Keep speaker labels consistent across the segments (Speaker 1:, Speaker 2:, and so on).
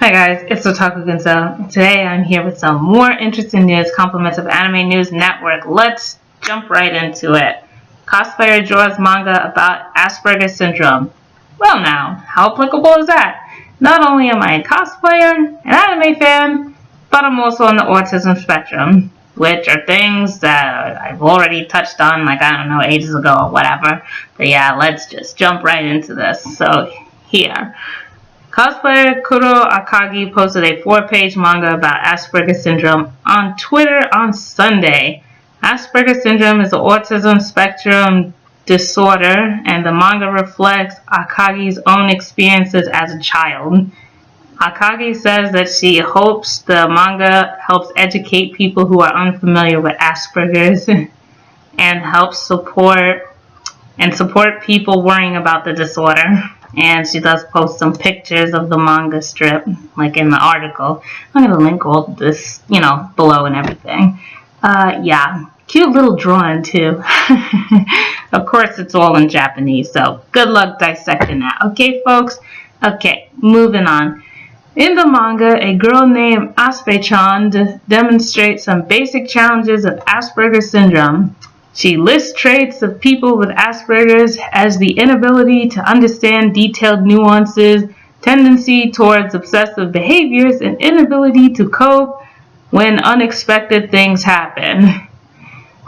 Speaker 1: Hi guys, it's Otaku Gunso. Today I'm here with some more interesting news, compliments of Anime News Network. Let's jump right into it. Cosplayer draws manga about Aspergers syndrome. Well now, how applicable is that? Not only am I a cosplayer, an anime fan, but I'm also on the autism spectrum, which are things that I've already touched on, like, I don't know, ages ago or whatever. But yeah, let's just jump right into this. So, here. Cosplayer Kuro Akagi posted a 4-page manga about Aspergers syndrome on Twitter on Sunday. Aspergers syndrome is an autism spectrum disorder, and the manga reflects Akagi's own experiences as a child. Akagi says that she hopes the manga helps educate people who are unfamiliar with Aspergers and helps support people worrying about the disorder. And she does post some pictures of the manga strip, like in the article. I'm going to link all this, below and everything. Yeah, cute little drawing too. Of course, it's all in Japanese, so good luck dissecting that. Okay, folks? Okay, moving on. In the manga, a girl named Aspe-chan demonstrates some basic challenges of Asperger's syndrome. She lists traits of people with Asperger's as the inability to understand detailed nuances, tendency towards obsessive behaviors, and inability to cope when unexpected things happen.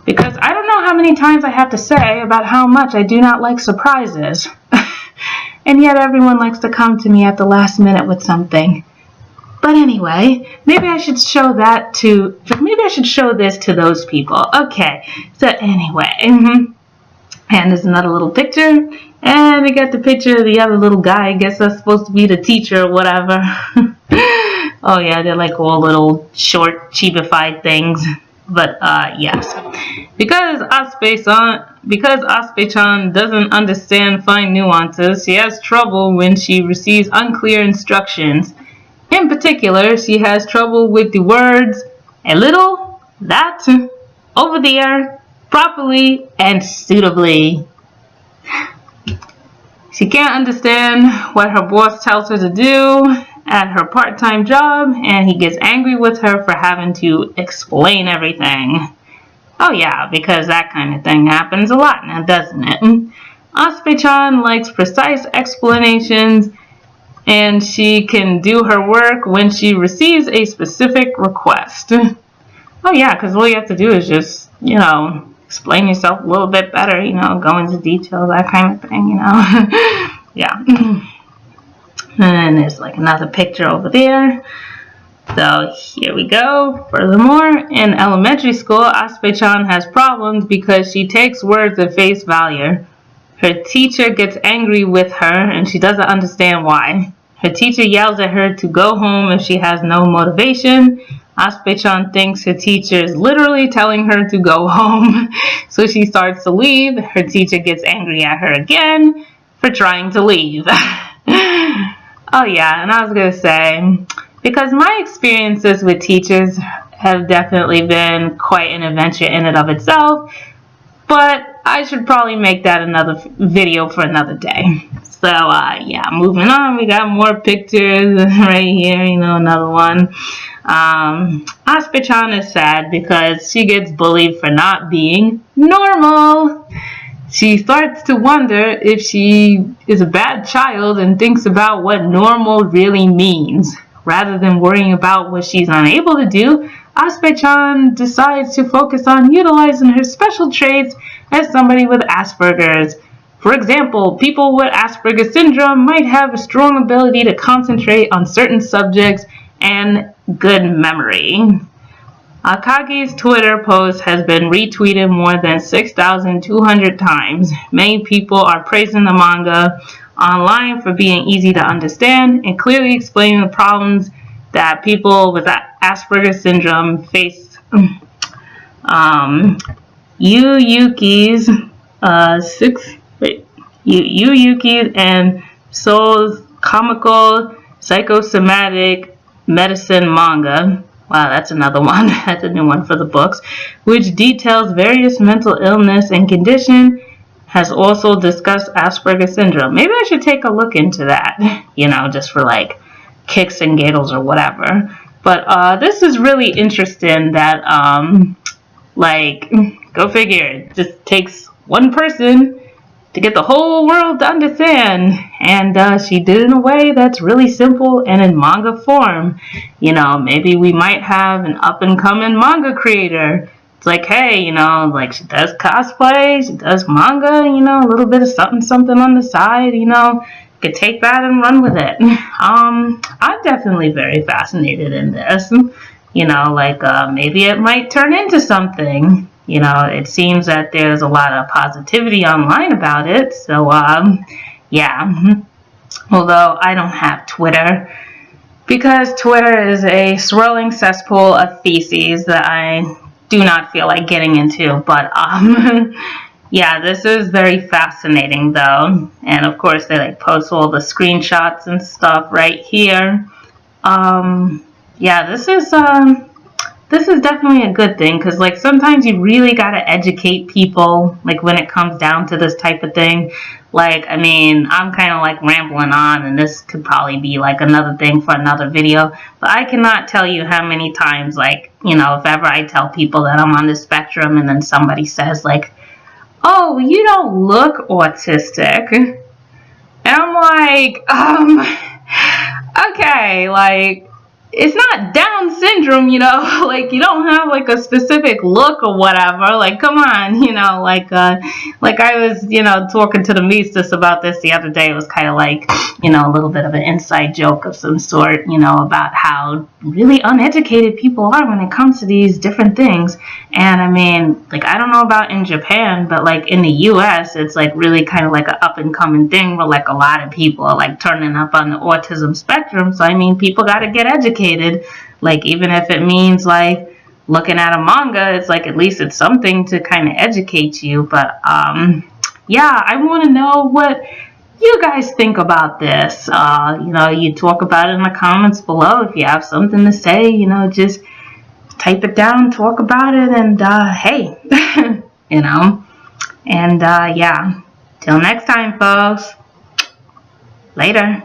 Speaker 1: Because I don't know how many times I have to say about how much I do not like surprises. And yet everyone likes to come to me at the last minute with something. But anyway, maybe I should show this to those people. Okay, so anyway, and there's another little picture, and we got the picture of the other little guy. I guess that's supposed to be the teacher or whatever. Oh yeah, they're like all little short, cheapified things. But yes, because Aspe-chan doesn't understand fine nuances, she has trouble when she receives unclear instructions. In particular, she has trouble with the words a little, that, over there, properly, and suitably. She can't understand what her boss tells her to do at her part-time job, and he gets angry with her for having to explain everything. Oh yeah, because that kind of thing happens a lot now, doesn't it? Aspe-chan likes precise explanations, and she can do her work when she receives a specific request. Oh yeah, because all you have to do is just, explain yourself a little bit better, go into detail, that kind of thing, Yeah. And then there's like another picture over there. So here we go. Furthermore, in elementary school, Aspe-chan has problems because she takes words at face value. Her teacher gets angry with her and she doesn't understand why. Her teacher yells at her to go home if she has no motivation. Aspe-chan thinks her teacher is literally telling her to go home. So she starts to leave. Her teacher gets angry at her again for trying to leave. Oh yeah, and I was going to say, because my experiences with teachers have definitely been quite an adventure in and of itself, but I should probably make that another video for another day. So, yeah, moving on. We got more pictures right here, another one. Aspe-chan is sad because she gets bullied for not being normal. She starts to wonder if she is a bad child and thinks about what normal really means. Rather than worrying about what she's unable to do, Aspe-chan decides to focus on utilizing her special traits as somebody with Asperger's. For example, people with Asperger's syndrome might have a strong ability to concentrate on certain subjects and good memory. Akagi's Twitter post has been retweeted more than 6,200 times. Many people are praising the manga online for being easy to understand and clearly explaining the problems that people with Asperger's syndrome face. Yuki's and Soul's comical psychosomatic medicine manga. Wow, that's another one. That's a new one for the books, which details various mental illness and condition, has also discussed Asperger's syndrome. Maybe I should take a look into that, just for like kicks and giggles or whatever. But this is really interesting that, like, go figure, it just takes one person to get the whole world to understand, and she did it in a way that's really simple and in manga form. You know, maybe we might have an up-and-coming manga creator. It's like, hey, you know, like, she does cosplay, she does manga, you know, a little bit of something on the side, you know, could take that and run with it. I'm definitely very fascinated in this. You know, like, maybe it might turn into something. You know, it seems that there's a lot of positivity online about it. So, yeah. Although I don't have Twitter, because Twitter is a swirling cesspool of feces that I do not feel like getting into. But, yeah, this is very fascinating, though. And, of course, they, like, post all the screenshots and stuff right here. Yeah, this is definitely a good thing, because, like, sometimes you really got to educate people, like, when it comes down to this type of thing. Like, I mean, I'm kind of, like, rambling on, and this could probably be, like, another thing for another video, but I cannot tell you how many times, like, you know, if ever I tell people that I'm on the spectrum, and then somebody says, like, oh, you don't look autistic, and I'm like, okay, like, it's not Down syndrome, you know, like, you don't have, like, a specific look or whatever, like, come on, you know, like I was, you know, talking to the mistress about this the other day. It was kind of like, you know, a little bit of an inside joke of some sort, you know, about how really uneducated people are when it comes to these different things. And, I mean, like, I don't know about in Japan, but, like, in the U.S., it's, like, really kind of like an up-and-coming thing where, like, a lot of people are, like, turning up on the autism spectrum. So, I mean, people got to get educated. Like, even if it means, like, looking at a manga, it's like, at least it's something to kind of educate you. But yeah, I want to know what you guys think about this. You know, you talk about it in the comments below. If you have something to say, you know, just type it down, talk about it, and hey, you know. And yeah, till next time, folks. Later.